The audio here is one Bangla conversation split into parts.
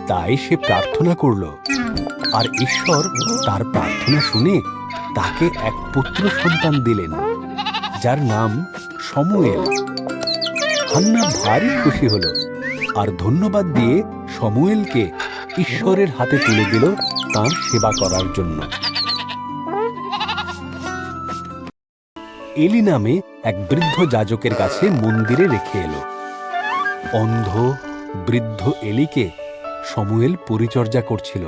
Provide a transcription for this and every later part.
তাই সে প্রার্থনা করল, আর ঈশ্বর তার প্রার্থনা শুনে তাকে এক পুত্র সন্তান দিলেন, যার নাম শমূয়েল। হান্না ভারী খুশি হল, আর ধন্যবাদ দিয়ে শমূয়েলকে ঈশ্বরের হাতে তুলে দিল তাঁর সেবা করার জন্য। এলি নামে এক বৃদ্ধ যাজকের কাছে মন্দিরে রেখে এলো। অন্ধ বৃদ্ধ এলিকে শমূয়েল পরিচর্যা করছিল।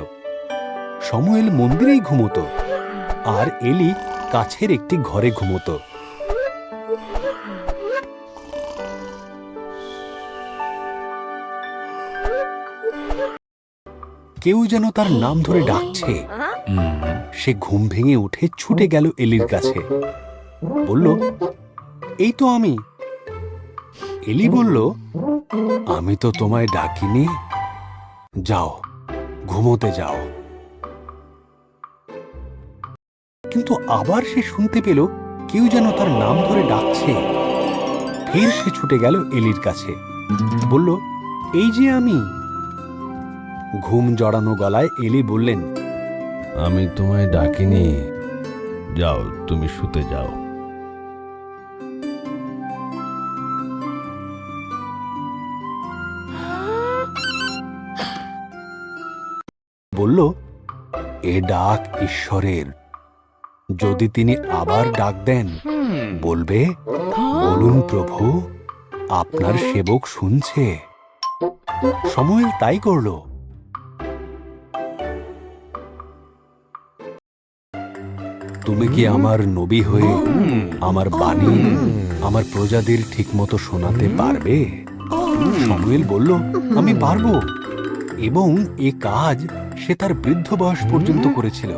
শমূয়েল মন্দিরেই ঘুমোতো, আর এলি কাছের একটি ঘরে ঘুমোতো। কেউ যেন তার নাম ধরে ডাকছে। সে ঘুম ভেঙে উঠে ছুটে গেল এলির কাছে, বলল, এই তো আমি। এলি বলল, আমি তো তোমায় ডাকিনি, যাও, ঘুমোতে যাও। কিন্তু আবার সে শুনতে পেল কেউ যেন তার নাম ধরে ডাকছে। ফের সে ছুটে গেল এলির কাছে, বলল, এই যে আমি। ঘুম জড়ানো গলায় এলি বললেন, আমি তোমায় ডাকিনি, যাও, তুমি শুতে যাও। বলল, এ ডাক ঈশ্বরের। যদি তিনি আবার ডাক দেন, বলবে, বলুন প্রভু, আপনার সেবক শুনছে। শমূয়েল তাই করল। তুমি কি আমার নবী হয়ে আমার বাণী আমার প্রজাদের ঠিকমতো শোনাতে পারবে? শমূয়েল বলল, আমি পারবো। এবং এ কাজ সে তার বৃদ্ধ বয়স পর্যন্ত করেছিল।